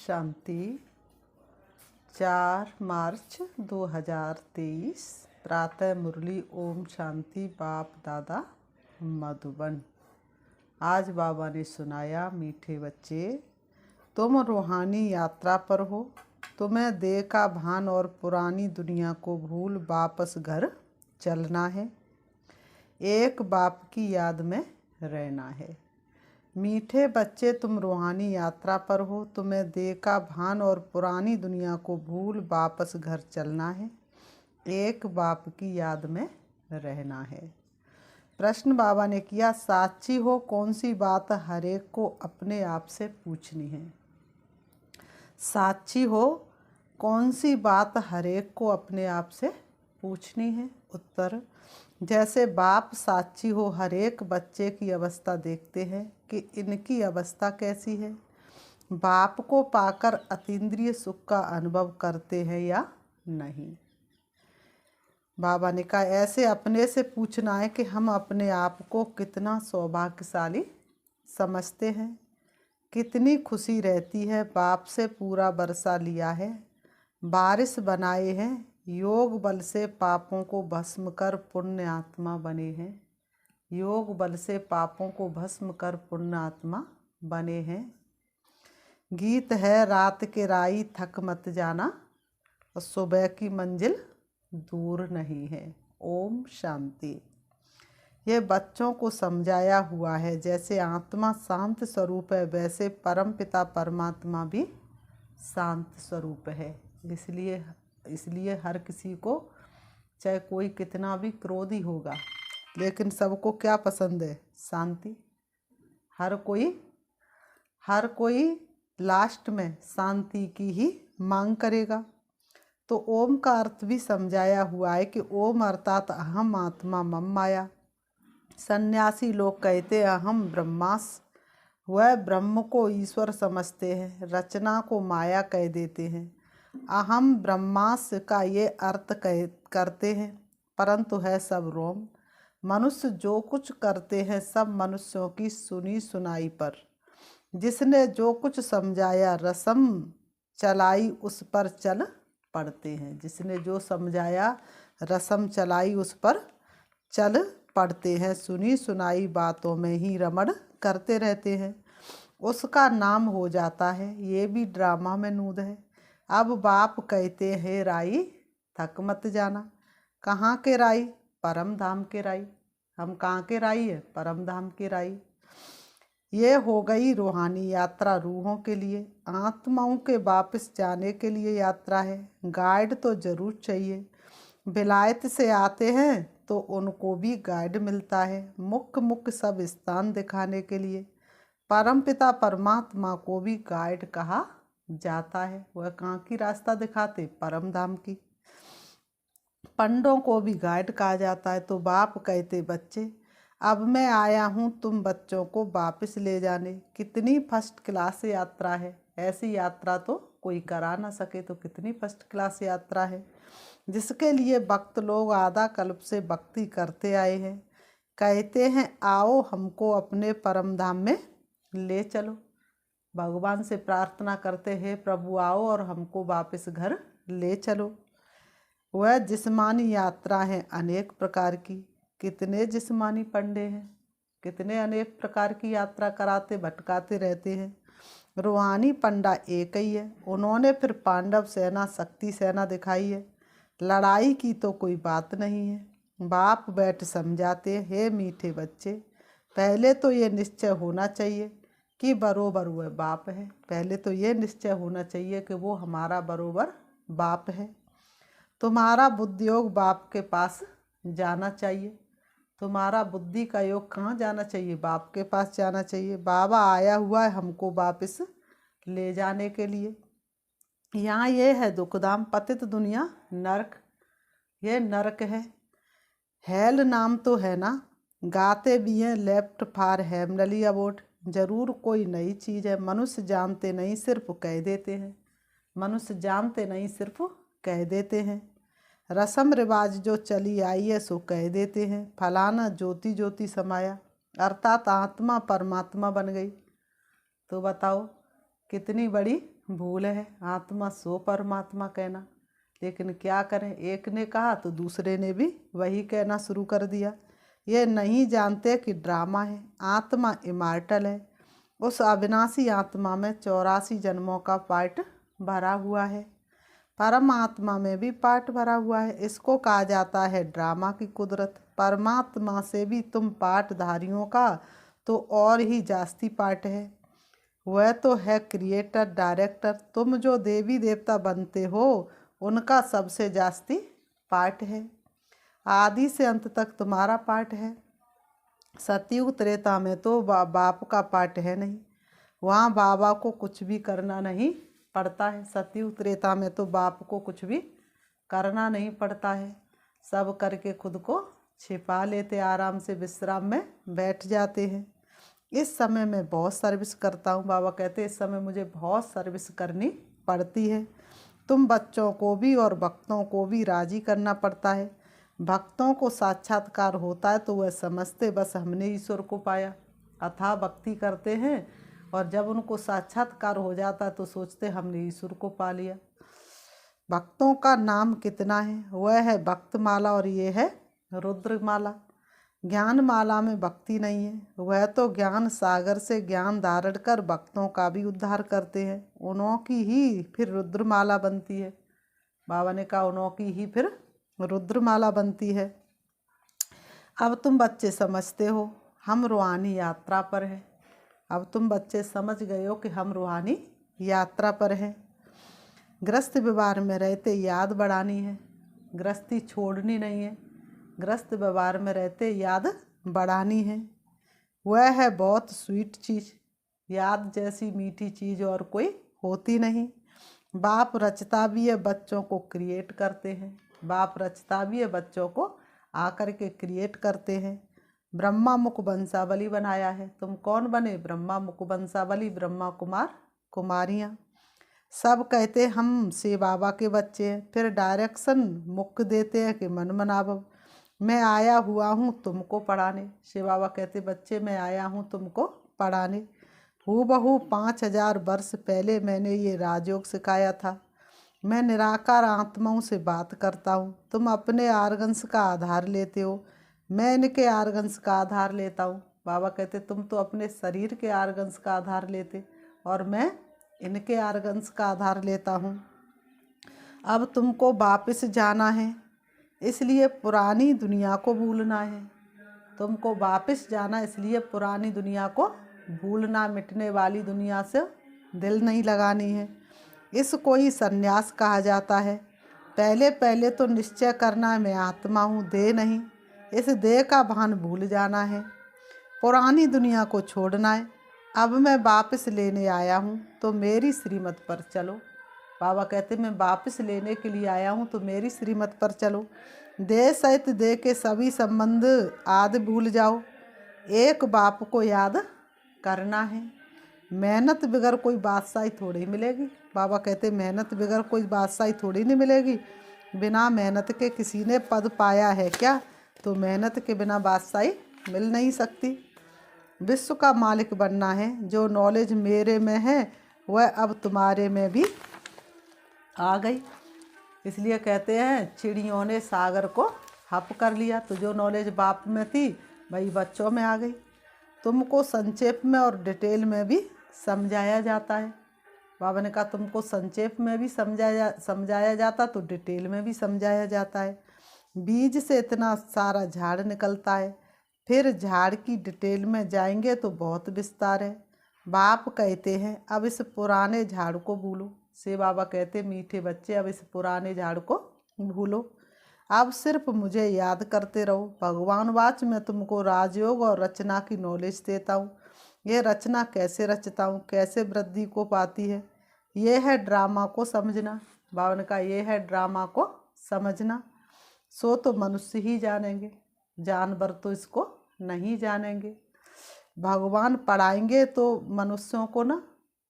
शांति। 4 मार्च 2023 प्रातः मुरली। ओम शांति। बाप दादा मधुबन। आज बाबा ने सुनाया, मीठे बच्चे, तुम रूहानी यात्रा पर हो। तुम्हें देह का भान और पुरानी दुनिया को भूल वापस घर चलना है। एक बाप की याद में रहना है। मीठे बच्चे, तुम रूहानी यात्रा पर हो। तुम्हें देह का भान और पुरानी दुनिया को भूल वापस घर चलना है। एक बाप की याद में रहना है। प्रश्न बाबा ने किया, साची हो कौन सी बात हर एक को अपने आप से पूछनी है? साची हो कौन सी बात हर एक को अपने आप से पूछनी है? उत्तर, जैसे बाप साची हो हर एक बच्चे की अवस्था देखते हैं कि इनकी अवस्था कैसी है। बाप को पाकर अतीन्द्रिय सुख का अनुभव करते हैं या नहीं। बाबा ने कहा, ऐसे अपने से पूछना है कि हम अपने आप को कितना सौभाग्यशाली समझते हैं। कितनी खुशी रहती है बाप से पूरा बरसा लिया है, बारिश बनाए हैं, योग बल से पापों को भस्म कर पुण्य आत्मा बने हैं। योग बल से पापों को भस्म कर पुण्य आत्मा बने हैं। गीत है, रात के राई थक मत जाना और सुबह की मंजिल दूर नहीं है। ओम शांति। यह बच्चों को समझाया हुआ है। जैसे आत्मा शांत स्वरूप है, वैसे परमपिता परमात्मा भी शांत स्वरूप है। इसलिए हर किसी को, चाहे कोई कितना भी क्रोधी होगा, लेकिन सबको क्या पसंद है? शांति। हर कोई लास्ट में शांति की ही मांग करेगा। तो ओम का अर्थ भी समझाया हुआ है कि ओम अर्थात अहम आत्मा मम माया। सन्यासी लोग कहते अहम ब्रह्मास, वह ब्रह्म को ईश्वर समझते हैं, रचना को माया कह देते हैं। अहम ब्रह्मास का ये अर्थ करते हैं, परंतु है सब रोम। मनुष्य जो कुछ करते हैं सब मनुष्यों की सुनी सुनाई पर। जिसने जो कुछ समझाया रसम चलाई उस पर चल पड़ते हैं। जिसने जो समझाया रसम चलाई उस पर चल पड़ते हैं। सुनी सुनाई बातों में ही रमण करते रहते हैं, उसका नाम हो जाता है। ये भी ड्रामा में नूद है। अब बाप कहते हैं, राई थक मत जाना। कहाँ के राई? परम धाम के राई। हम कहाँ के राई है? परम धाम के राई। ये हो गई रूहानी यात्रा रूहों के लिए। आत्माओं के वापस जाने के लिए यात्रा है। गाइड तो जरूर चाहिए। विलायत से आते हैं तो उनको भी गाइड मिलता है, मुख्य सब स्थान दिखाने के लिए। परमपिता परमात्मा को भी गाइड कहा जाता है। वह कहाँ की रास्ता दिखाते? परम धाम की। पंडों को भी गाइड कहा जाता है। तो बाप कहते, बच्चे अब मैं आया हूँ तुम बच्चों को वापस ले जाने। कितनी फर्स्ट क्लास यात्रा है। ऐसी यात्रा तो कोई करा ना सके, तो कितनी फर्स्ट क्लास यात्रा है, जिसके लिए भक्त लोग आधा कल्प से भक्ति करते आए हैं। कहते हैं, आओ हमको अपने परम धाम में ले चलो। भगवान से प्रार्थना करते हैं, प्रभु आओ और हमको वापस घर ले चलो। वह जिस्मानी यात्रा है अनेक प्रकार की। कितने जिस्मानी पंडे हैं, कितने अनेक प्रकार की यात्रा कराते भटकाते रहते हैं। रूहानी पंडा एक ही है। उन्होंने फिर पांडव सेना, शक्ति सेना दिखाई है। लड़ाई की तो कोई बात नहीं है। बाप बैठ समझाते, हे मीठे बच्चे, पहले तो ये निश्चय होना चाहिए कि बरोबर वह बाप है। पहले तो ये निश्चय होना चाहिए कि वो हमारा बरोबर बाप है। तुम्हारा बुद्धि योग बाप के पास जाना चाहिए। तुम्हारा बुद्धि का योग कहाँ जाना चाहिए? बाप के पास जाना चाहिए। बाबा आया हुआ है हमको वापस ले जाने के लिए। यहाँ ये है दुखधाम, पतित दुनिया, नरक। ये नरक है। हेल नाम तो है ना, गाते भी हैं, लेफ्ट फॉर हेमनली अबोट। जरूर कोई नई चीज़ है। मनुष्य जानते नहीं, सिर्फ कह देते हैं। मनुष्य जानते नहीं, सिर्फ कह देते हैं। रस्म रिवाज जो चली आई है सो कह देते हैं। फलाना ज्योति ज्योति समाया, अर्थात आत्मा परमात्मा बन गई। तो बताओ कितनी बड़ी भूल है। आत्मा सो परमात्मा कहना, लेकिन क्या करें, एक ने कहा तो दूसरे ने भी वही कहना शुरू कर दिया। ये नहीं जानते कि ड्रामा है। आत्मा इमॉर्टल है। उस अविनाशी आत्मा में 84 जन्मों का पार्ट भरा हुआ है। परमात्मा में भी पार्ट भरा हुआ है। इसको कहा जाता है ड्रामा की कुदरत। परमात्मा से भी तुम पार्टधारियों का तो और ही जास्ती पार्ट है। वह तो है क्रिएटर डायरेक्टर। तुम जो देवी देवता बनते हो उनका सबसे जास्ती पार्ट है। आदि से अंत तक तुम्हारा पार्ट है। सतयुग त्रेता में तो बाप का पार्ट है नहीं, वहाँ बाबा को कुछ भी करना नहीं पड़ता है। सतयुग त्रेता में तो बाप को कुछ भी करना नहीं पड़ता है। सब करके खुद को छिपा लेते, आराम से विश्राम में बैठ जाते हैं। इस समय मैं बहुत सर्विस करता हूँ। बाबा कहते हैं इस समय मुझे बहुत सर्विस करनी पड़ती है। तुम बच्चों को भी और भक्तों को भी राजी करना पड़ता है। भक्तों को साक्षात्कार होता है तो वह समझते बस हमने ईश्वर को पाया, अथाह भक्ति करते हैं, और जब उनको साक्षात्कार हो जाता है तो सोचते हमने ईश्वर को पा लिया। भक्तों का नाम कितना है, वह है भक्तमाला और ये है रुद्रमाला। ज्ञान माला में भक्ति नहीं है। वह तो ज्ञान सागर से ज्ञान धारण कर भक्तों का भी उद्धार करते हैं। उन्हों की ही फिर रुद्रमाला बनती है। बाबा ने कहा उन्हों की ही फिर रुद्रमाला बनती है। अब तुम बच्चे समझते हो हम रूहानी यात्रा पर हैं। अब तुम बच्चे समझ गए हो कि हम रूहानी यात्रा पर हैं। गृहस्थ व्यवहार में रहते याद बढ़ानी है, गृहस्थी छोड़नी नहीं है। गृहस्थ व्यवहार में रहते याद बढ़ानी है। वह है बहुत स्वीट चीज़। याद जैसी मीठी चीज़ और कोई होती नहीं। बाप रचता भी है, बच्चों को क्रिएट करते हैं। बाप रचता भी है, बच्चों को आकर के क्रिएट करते हैं। ब्रह्मा मुख वंशावली बनाया है। तुम कौन बने? ब्रह्मा मुख वंशावली, ब्रह्मा कुमार कुमारियाँ। सब कहते हम शिव बाबा के बच्चे हैं, फिर डायरेक्शन मुख देते हैं कि मन मनाभव, मैं आया हुआ हूँ तुमको पढ़ाने। शिव बाबा कहते बच्चे मैं आया हूँ तुमको पढ़ाने। हूबहू 5000 वर्ष पहले मैंने ये राजयोग सिखाया था। मैं निराकार आत्माओं से बात करता हूँ। तुम अपने आर्गन्स का आधार लेते हो, मैं इनके आर्गन्स का आधार लेता हूँ। बाबा कहते तुम तो अपने शरीर के आर्गन्स का आधार लेते और मैं इनके आर्गन्स का आधार लेता हूँ। अब तुमको वापस जाना है, इसलिए पुरानी दुनिया को भूलना है। तुमको वापस जाना इसलिए पुरानी दुनिया को भूलना, मिटने वाली दुनिया से दिल नहीं लगानी है। इसको ही संन्यास कहा जाता है। पहले पहले तो निश्चय करना है मैं आत्मा हूँ, देह नहीं। इस देह का भान भूल जाना है, पुरानी दुनिया को छोड़ना है। अब मैं वापस लेने आया हूँ तो मेरी श्रीमत पर चलो। बाबा कहते मैं वापस लेने के लिए आया हूँ तो मेरी श्रीमत पर चलो। देह सहित देह के सभी संबंध आदि भूल जाओ। एक बाप को याद करना है। मेहनत बगैर कोई बादशाही थोड़ी मिलेगी। बाबा कहते मेहनत बगैर कोई बादशाही थोड़ी नहीं मिलेगी। बिना मेहनत के किसी ने पद पाया है क्या? तो मेहनत के बिना बादशाही मिल नहीं सकती। विश्व का मालिक बनना है। जो नॉलेज मेरे में है वह अब तुम्हारे में भी आ गई। इसलिए कहते हैं चिड़ियों ने सागर को हप कर लिया। तो जो नॉलेज बाप में थी वही बच्चों में आ गई। तुमको संक्षेप में और डिटेल में भी समझाया जाता है। बाबा ने कहा तुमको संक्षेप में भी समझाया जाता तो डिटेल में भी समझाया जाता है। बीज से इतना सारा झाड़ निकलता है, फिर झाड़ की डिटेल में जाएंगे तो बहुत विस्तार है। बाप कहते हैं अब इस पुराने झाड़ को भूलो। से बाबा कहते मीठे बच्चे अब इस पुराने झाड़ को भूलो, अब सिर्फ मुझे याद करते रहो। भगवान वाच मैं तुमको राजयोग और रचना की नॉलेज देता हूँ। ये रचना कैसे रचता हूँ, कैसे वृद्धि को पाती है, ये है ड्रामा को समझना। बाबा ने कहा ये है ड्रामा को समझना। सो तो मनुष्य ही जानेंगे, जानवर तो इसको नहीं जानेंगे। भगवान पढ़ाएंगे तो मनुष्यों को ना,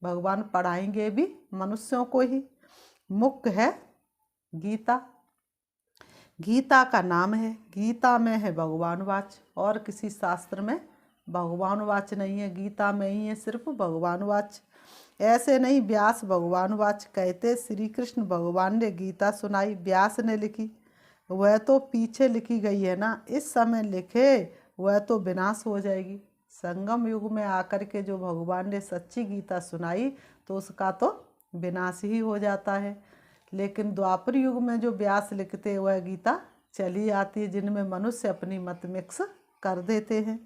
भगवान पढ़ाएंगे भी मनुष्यों को ही। मुख्य है गीता। गीता का नाम है, गीता में है भगवान वाच, और किसी शास्त्र में भगवान वाच नहीं है। गीता में ही है सिर्फ भगवान वाच। ऐसे नहीं। व्यास भगवान वाच कहते श्री कृष्ण भगवान ने गीता सुनाई, व्यास ने लिखी, वह तो पीछे लिखी गई है ना, इस समय लिखे वह तो विनाश हो जाएगी। संगम युग में आकर के जो भगवान ने सच्ची गीता सुनाई तो उसका तो विनाश ही हो जाता है। लेकिन द्वापर युग में जो व्यास लिखते वह गीता चली आती है, जिनमें मनुष्य अपनी मत मिक्स कर देते हैं।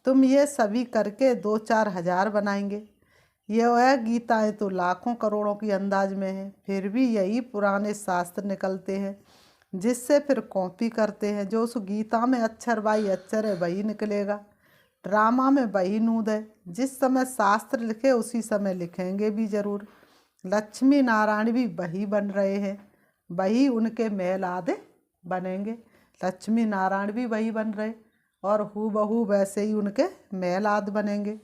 तुम ये सभी करके 2-4 हज़ार बनाएंगे। ये वह गीताएँ तो लाखों करोड़ों की अंदाज में है, फिर भी यही पुराने शास्त्र निकलते हैं जिससे फिर कॉपी करते हैं। जो उस गीता में अक्षर बाई अक्षर है वही निकलेगा। ड्रामा में वही नूद है, जिस समय शास्त्र लिखे उसी समय लिखेंगे भी जरूर। लक्ष्मी नारायण भी वही बन रहे हैं, वही उनके महल आदि बनेंगे। लक्ष्मी नारायण भी वही बन रहे और हूबहू वैसे ही उनके महल आदि बनेंगे।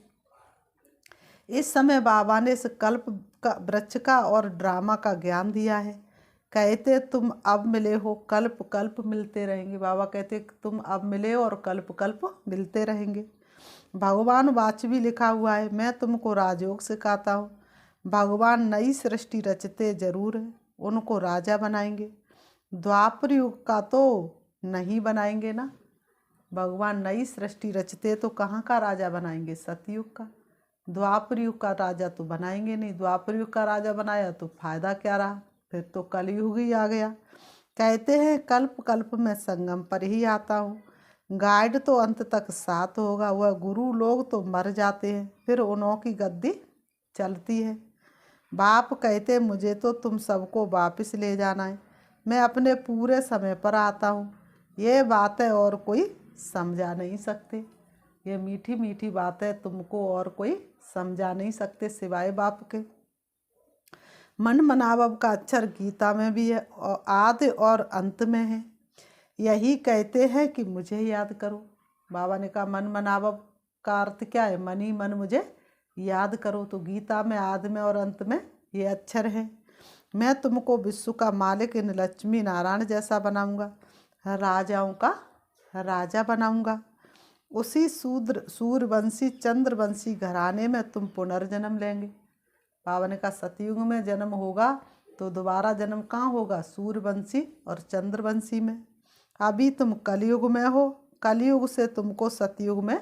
इस समय बाबा ने इस कल्प का वृक्ष का और ड्रामा का ज्ञान दिया है। कहते तुम अब मिले हो, कल्प कल्प मिलते रहेंगे। बाबा कहते तुम अब मिले हो और कल्प कल्प मिलते रहेंगे। भगवान वाच भी लिखा हुआ है, मैं तुमको राजयोग सिखाता हूँ। भगवान नई सृष्टि रचते जरूर है, उनको राजा बनाएंगे। द्वापर युग का तो नहीं बनाएंगे ना। भगवान नई सृष्टि रचते तो कहाँ का राजा बनाएंगे? सतयुग का। द्वापर युग का राजा तो बनाएंगे नहीं। द्वापर युग का राजा बनाया तो फायदा क्या रहा? फिर तो कलयुग ही आ गया। कहते हैं कल्प कल्प में संगम पर ही आता हूँ। गाइड तो अंत तक साथ होगा, वह गुरु लोग तो मर जाते हैं, फिर उन्हों की गद्दी चलती है। बाप कहते मुझे तो तुम सबको वापस ले जाना है, मैं अपने पूरे समय पर आता हूँ। ये बातें और कोई समझा नहीं सकते। ये मीठी मीठी बातें तुमको और कोई समझा नहीं सकते सिवाय बाप के। मन मनावब का अक्षर गीता में भी है और आदि और अंत में है। यही कहते हैं कि मुझे याद करो। बाबा ने कहा मन मनावब का अर्थ क्या है? मन ही मन मुझे याद करो। तो गीता में आदि में और अंत में ये अक्षर है। मैं तुमको विश्व का मालिक इन लक्ष्मी नारायण जैसा बनाऊंगा, राजाओं का राजा बनाऊंगा। उसी सूर्यवंशी चंद्रवंशी घराने में तुम पुनर्जन्म लेंगे। बाबा ने कहा सतयुग में जन्म होगा तो दोबारा जन्म कहाँ होगा? सूर्यवंशी और चंद्रवंशी में। अभी तुम कलयुग में हो, कलयुग से तुमको सतयुग में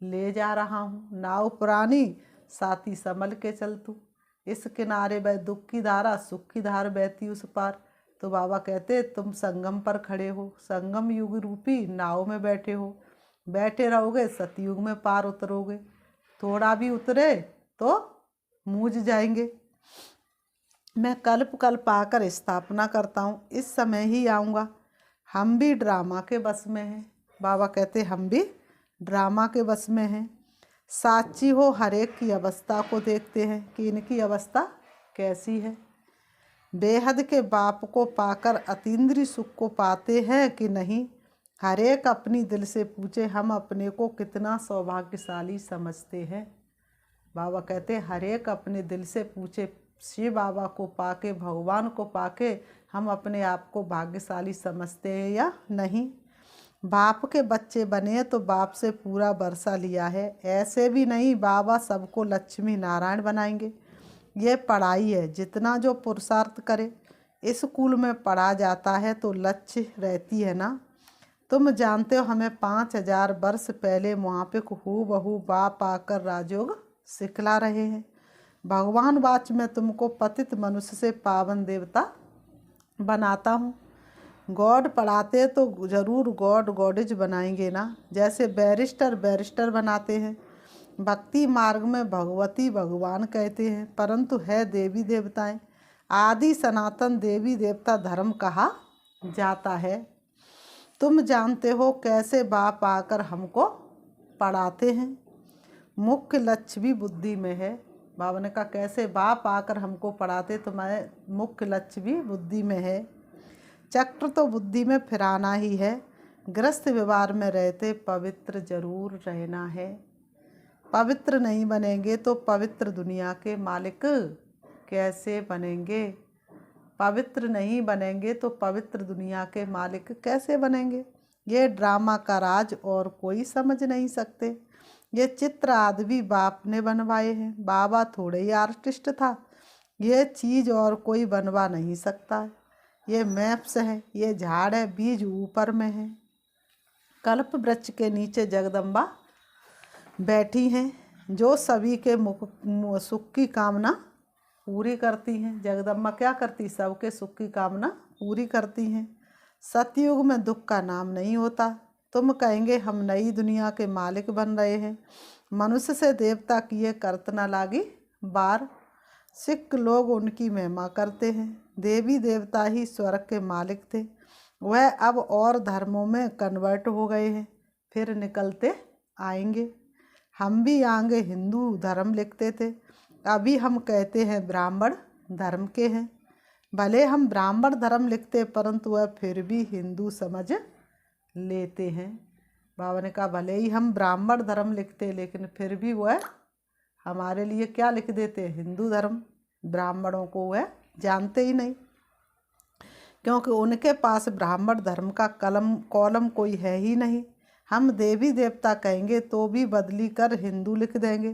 ले जा रहा हूँ। नाव पुरानी साथी संभल के चल तू, इस किनारे बह दुख की धारा सुख की धार बहती उस पार। तो बाबा कहते तुम संगम पर खड़े हो, संगम युग रूपी नाव में बैठे हो। बैठे रहोगे सतयुग में पार उतरोगे, थोड़ा भी उतरे तो मूझ जाएंगे। मैं कल्प कल्प आकर स्थापना करता हूँ, इस समय ही आऊँगा। हम भी ड्रामा के बस में हैं। बाबा कहते हम भी ड्रामा के बस में हैं। साची हो हर एक की अवस्था को देखते हैं कि इनकी अवस्था कैसी है। बेहद के बाप को पाकर अतीन्द्रिय सुख को पाते हैं कि नहीं। हर एक अपनी दिल से पूछे हम अपने को कितना सौभाग्यशाली समझते हैं। बाबा कहते हर एक अपने दिल से पूछे, शिव बाबा को पाके भगवान को पाके हम अपने आप को भाग्यशाली समझते हैं या नहीं। बाप के बच्चे बने तो बाप से पूरा बरसा लिया है, ऐसे भी नहीं बाबा सबको लक्ष्मी नारायण बनाएंगे। ये पढ़ाई है, जितना जो पुरुषार्थ करे। स्कूल में पढ़ा जाता है तो लक्ष्य रहती है ना। तुम जानते हो हमें 5000 वर्ष पहले वहाँ पे हूबहू बाप आकर राजयोग सिखला रहे हैं। भगवान वाच में तुमको पतित मनुष्य से पावन देवता बनाता हूँ। गॉड पढ़ाते तो जरूर गॉड गॉडेज बनाएंगे ना, जैसे बैरिस्टर बैरिस्टर बनाते हैं। भक्ति मार्ग में भगवती भगवान कहते हैं, परंतु है देवी देवताएं। आदि सनातन देवी देवता धर्म कहा जाता है। तुम जानते हो कैसे बाप आकर हमको पढ़ाते हैं। मुख्य लक्ष्य भी बुद्धि में है। बाबा ने कहा कैसे बाप आकर हमको पढ़ाते, तो मैं मुख्य लक्ष्य भी बुद्धि में है। चक्र तो बुद्धि में फिराना ही है। गृहस्थ व्यवहार में रहते पवित्र जरूर रहना है। पवित्र नहीं बनेंगे तो पवित्र दुनिया के मालिक कैसे बनेंगे? पवित्र नहीं बनेंगे तो पवित्र दुनिया के मालिक कैसे बनेंगे? ये ड्रामा का राज और कोई समझ नहीं सकते। ये चित्र आदि भी बाप ने बनवाए हैं। बाबा थोड़े ही आर्टिस्ट था। ये चीज़ और कोई बनवा नहीं सकता है। ये मैप्स है, ये झाड़ है, बीज ऊपर में है। कल्प वृक्ष के नीचे जगदम्बा बैठी हैं, जो सभी के सुख की कामना पूरी करती हैं। जगदम्बा क्या करती? सबके सुख की कामना पूरी करती हैं। सतयुग में दुख का नाम नहीं होता। तुम कहेंगे हम नई दुनिया के मालिक बन रहे हैं। मनुष्य से देवता किए करत न लागी बार। सिख लोग उनकी महिमा करते हैं। देवी देवता ही स्वर्ग के मालिक थे। वह अब और धर्मों में कन्वर्ट हो गए हैं, फिर निकलते आएंगे। हम भी आगे हिंदू धर्म लिखते थे, अभी हम कहते हैं ब्राह्मण धर्म के हैं। भले हम ब्राह्मण धर्म लिखते परंतु वह फिर भी हिंदू समझ लेते हैं। बाबा ने कहा भले ही हम ब्राह्मण धर्म लिखते लेकिन फिर भी वह हमारे लिए क्या लिख देते? हिंदू धर्म। ब्राह्मणों को वह जानते ही नहीं, क्योंकि उनके पास ब्राह्मण धर्म का कॉलम कोई है ही नहीं। हम देवी देवता कहेंगे तो भी बदली कर हिंदू लिख देंगे,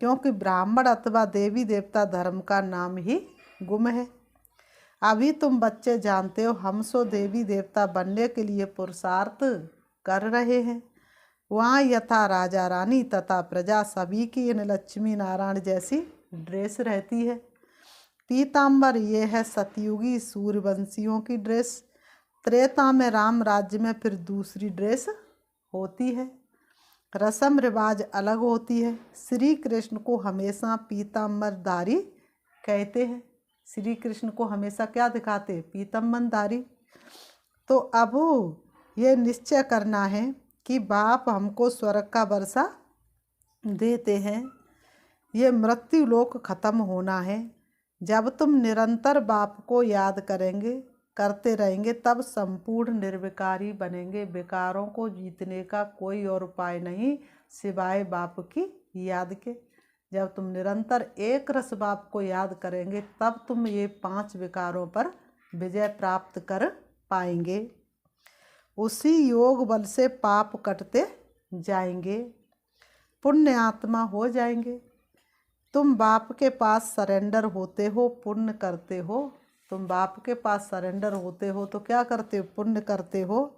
क्योंकि ब्राह्मण अथवा देवी देवता धर्म का नाम ही गुम है। अभी तुम बच्चे जानते हो हम सो देवी देवता बनने के लिए पुरुषार्थ कर रहे हैं। वहाँ यथा राजा रानी तथा प्रजा सभी की इन लक्ष्मी नारायण जैसी ड्रेस रहती है। पीताम्बर ये है सतयुगी सूर्यवंशियों की ड्रेस। त्रेता में राम राज्य में फिर दूसरी ड्रेस होती है। रस्म रिवाज अलग होती है। श्री कृष्ण को हमेशा पीताम्बरधारी कहते हैं। श्री कृष्ण को हमेशा क्या दिखाते? पीताम्बरधारी। तो अब ये निश्चय करना है कि बाप हमको स्वर्ग का वर्षा देते हैं। ये मृत्यु लोक खत्म होना है। जब तुम निरंतर बाप को याद करते रहेंगे तब संपूर्ण निर्विकारी बनेंगे। विकारों को जीतने का कोई और उपाय नहीं सिवाय बाप की याद के। जब तुम निरंतर एक रस बाप को याद करेंगे तब तुम ये 5 विकारों पर विजय प्राप्त कर पाएंगे। उसी योग बल से पाप कटते जाएंगे, पुण्य आत्मा हो जाएंगे। तुम बाप के पास सरेंडर होते हो, पुण्य करते हो। तुम बाप के पास सरेंडर होते हो तो क्या करते हो? पुण्य करते हो।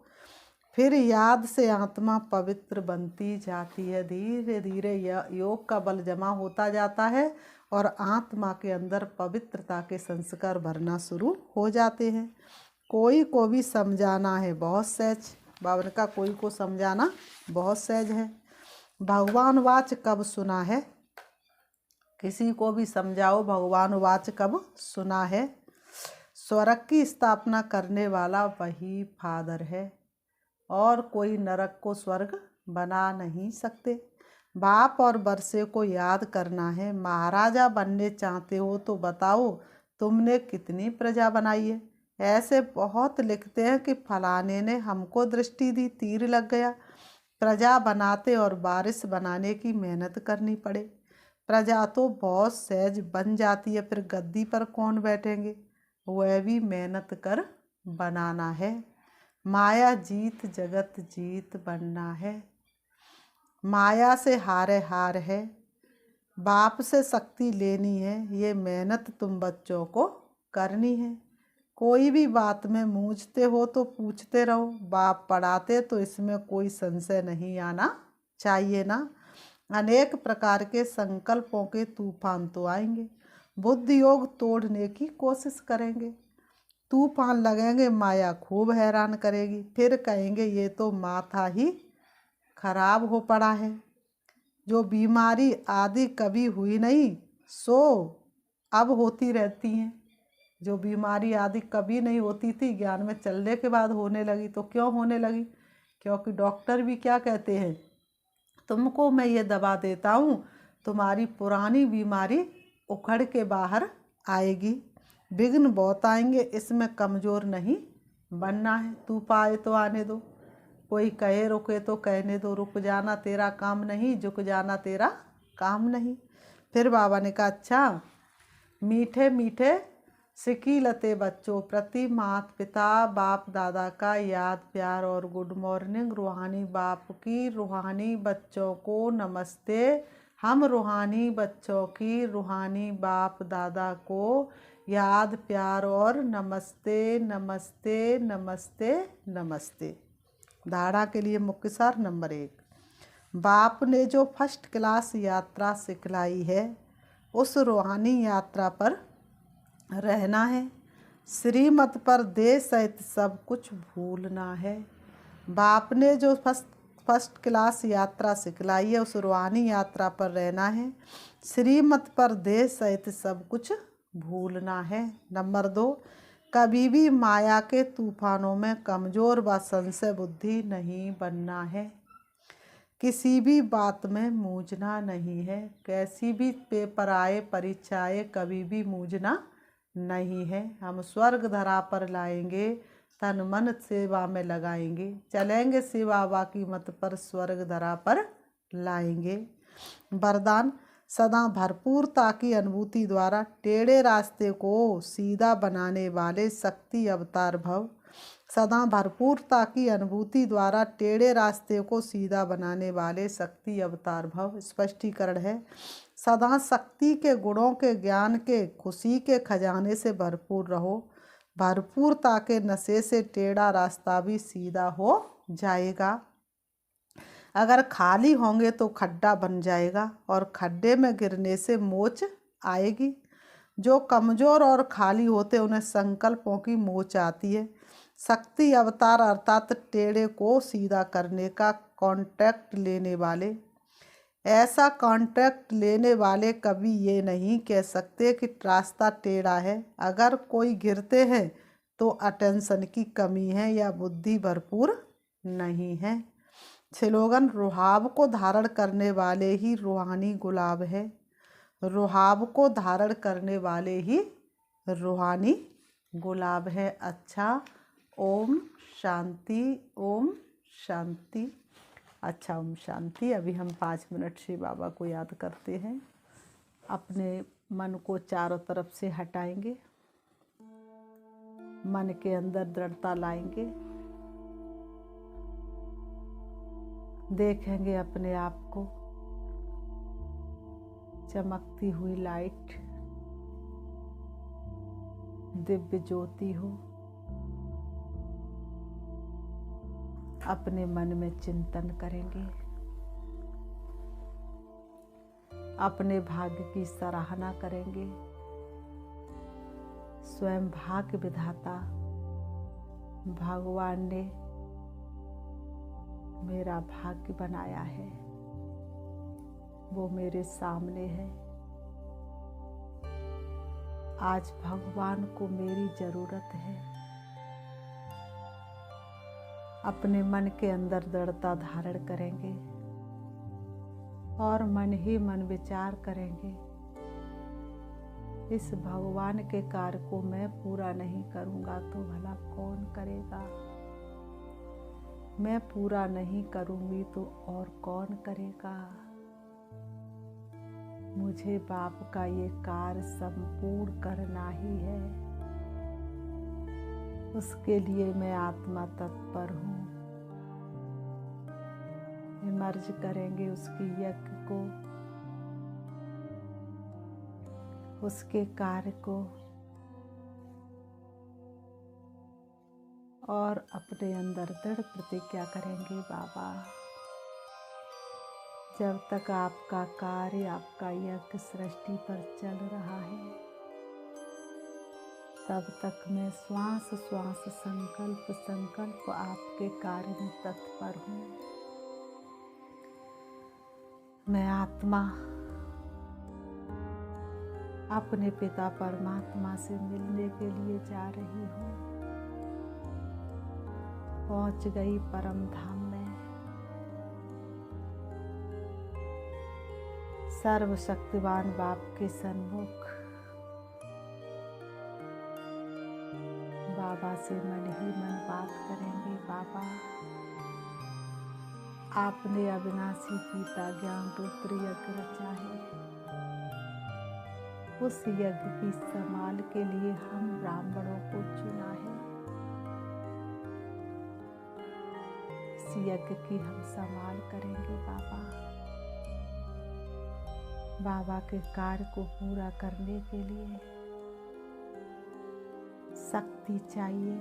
फिर याद से आत्मा पवित्र बनती जाती है। धीरे धीरे योग का बल जमा होता जाता है और आत्मा के अंदर पवित्रता के संस्कार भरना शुरू हो जाते हैं। कोई को भी समझाना है बहुत सहज। बाबा का कोई को समझाना बहुत सहज है। भगवान वाच कब सुना है? किसी को भी समझाओ भगवान वाच कब सुना है? स्वर्ग की स्थापना करने वाला वही फादर है और कोई नरक को स्वर्ग बना नहीं सकते। बाप और बरसे को याद करना है। महाराजा बनने चाहते हो तो बताओ तुमने कितनी प्रजा बनाई है? ऐसे बहुत लिखते हैं कि फलाने ने हमको दृष्टि दी, तीर लग गया। प्रजा बनाते और बारिश बनाने की मेहनत करनी पड़े। प्रजा तो बहुत सहज बन जाती है, फिर गद्दी पर कौन बैठेंगे? वह भी मेहनत कर बनाना है। माया जीत जगत जीत बनना है। माया से हारे हार है। बाप से शक्ति लेनी है। ये मेहनत तुम बच्चों को करनी है। कोई भी बात में मूझते हो तो पूछते रहो। बाप पढ़ाते तो इसमें कोई संशय नहीं आना चाहिए ना। अनेक प्रकार के संकल्पों के तूफान तो आएंगे। बुद्धि योग तोड़ने की कोशिश करेंगे। तूफान लगेंगे, माया खूब हैरान करेगी। फिर कहेंगे ये तो माथा ही खराब हो पड़ा है। जो बीमारी आदि कभी हुई नहीं सो अब होती रहती हैं। जो बीमारी आदि कभी नहीं होती थी ज्ञान में चलने के बाद होने लगी। तो क्यों होने लगी? क्योंकि डॉक्टर भी क्या कहते हैं? तुमको मैं ये दवा देता हूँ, तुम्हारी पुरानी बीमारी उखड़ के बाहर आएगी। विघ्न बहुत आएंगे, इसमें कमज़ोर नहीं बनना है। तू पाए तो आने दो, कोई कहे रुके तो कहने दो। रुक जाना तेरा काम नहीं, झुक जाना तेरा काम नहीं। फिर बाबा ने कहा अच्छा मीठे मीठे सिकीलते बच्चों प्रति माता पिता बाप दादा का याद प्यार और गुड मॉर्निंग। रूहानी बाप की रूहानी बच्चों को नमस्ते। हम रूहानी बच्चों की रूहानी बाप दादा को याद प्यार और नमस्ते नमस्ते नमस्ते नमस्ते। धारणा के लिए मुख्य सार नंबर 1, बाप ने जो फर्स्ट क्लास यात्रा सिखलाई है उस रूहानी यात्रा पर रहना है। श्रीमत पर देश सहित सब कुछ भूलना है। बाप ने जो फर्स्ट क्लास यात्रा सिखलाई है उस रूहानी यात्रा पर रहना है। श्रीमत पर देश सहित सब कुछ भूलना है। नंबर 2, कभी भी माया के तूफानों में कमज़ोर व संशय बुद्धि नहीं बनना है। किसी भी बात में मूझना नहीं है। कैसी भी पेपर आए परीक्षाएं कभी भी मूझना नहीं है। हम स्वर्ग धरा पर लाएंगे, तन मन सेवा में लगाएंगे, चलेंगे शिव बाबा की मत पर स्वर्ग धरा पर लाएंगे। वरदान, सदा भरपूरता की अनुभूति द्वारा टेढ़े रास्ते को सीधा बनाने वाले शक्ति अवतार भव। सदा भरपूरता की अनुभूति द्वारा टेढ़े रास्ते को सीधा बनाने वाले शक्ति अवतार भव। स्पष्टीकरण है, सदा शक्ति के गुणों के ज्ञान के खुशी के खजाने से भरपूर रहो। भरपूरता के नशे से टेढ़ा रास्ता भी सीधा हो जाएगा। अगर खाली होंगे तो खड्डा बन जाएगा और खड्डे में गिरने से मोच आएगी। जो कमज़ोर और खाली होते उन्हें संकल्पों की मोच आती है। शक्ति अवतार अर्थात टेढ़े को सीधा करने का कॉन्ट्रैक्ट लेने वाले। ऐसा कॉन्ट्रैक्ट लेने वाले कभी ये नहीं कह सकते कि रास्ता टेढ़ा है। अगर कोई गिरते हैं तो अटेंशन की कमी है या बुद्धि भरपूर नहीं है। स्लोगन, रुहाब को धारण करने वाले ही रूहानी गुलाब है। रुहाब को धारण करने वाले ही रूहानी गुलाब है। अच्छा, ओम शांति, ओम शांति। अच्छा, ओम शांति। अभी हम 5 मिनट श्री बाबा को याद करते हैं। अपने मन को चारों तरफ से हटाएंगे, मन के अंदर दृढ़ता लाएंगे, देखेंगे अपने आप को चमकती हुई लाइट, दिव्य ज्योति हो। अपने मन में चिंतन करेंगे, अपने भाग्य की सराहना करेंगे। स्वयं भाग्य विधाता भगवान ने मेरा भाग्य बनाया है, वो मेरे सामने है। आज भगवान को मेरी जरूरत है। अपने मन के अंदर दृढ़ता धारण करेंगे और मन ही मन विचार करेंगे, इस भगवान के कार्य को मैं पूरा नहीं करूँगा तो भला कौन करेगा। मैं पूरा नहीं करूँगी तो और कौन करेगा। मुझे बाप का ये कार्य संपूर्ण करना ही है। उसके लिए मैं आत्मा तत्पर हूँ। इमर्ज करेंगे उसकी यज्ञ को, उसके कार्य को, और अपने अंदर दृढ़ प्रतिज्ञा करेंगे, बाबा जब तक आपका कार्य, आपका यज्ञ सृष्टि पर चल रहा है, तब तक मैं श्वास श्वास संकल्प संकल्प आपके कार्य में तत्पर हूँ। मैं आत्मा अपने पिता परमात्मा से मिलने के लिए जा रही हूँ। पहुँच गई परम धाम में। सर्वशक्तिवान बाप के सन्मुख बाबा से मन ही मन बात करेंगे। बाबा, आपने अविनाशी गीता ज्ञान रुद्र यज्ञ रचा है, उस यज्ञ की संभाल के लिए हम ब्राह्मणों को चुना है। इस यज्ञ की हम संभाल करेंगे बाबा। बाबा के कार्य को पूरा करने के लिए शक्ति चाहिए।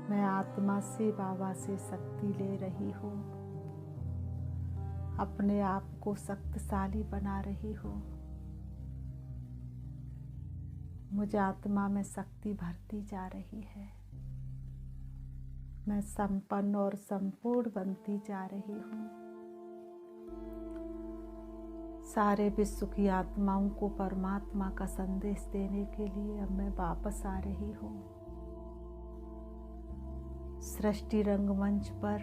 मैं आत्मा से बाबा से शक्ति ले रही हूँ, अपने आप को शक्तिशाली बना रही हूँ। मुझे आत्मा में शक्ति भरती जा रही है। मैं संपन्न और संपूर्ण बनती जा रही हूँ। सारे विश्व की आत्माओं को परमात्मा का संदेश देने के लिए अब मैं वापस आ रही हूँ। सृष्टि रंगमंच पर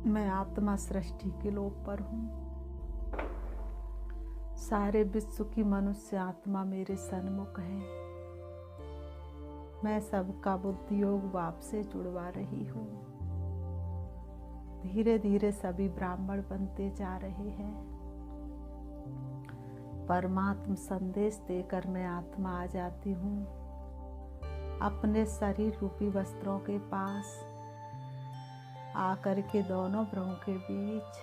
मैं आत्मा सृष्टि के लोक पर हूँ। सारे विश्व की मनुष्य आत्मा मेरे सन्मुख है। मैं सबका बुद्धि योग बाप से जुड़वा रही हूँ। धीरे धीरे सभी ब्राह्मण बनते जा रहे हैं। परमात्मा संदेश देकर मैं आत्मा आ जाती हूँ अपने शरीर रूपी वस्त्रों के पास आकर के दोनों भ्रुओं के बीच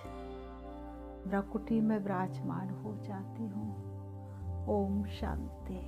भ्रकुटी में विराजमान हो जाती हूँ। ओम शांति।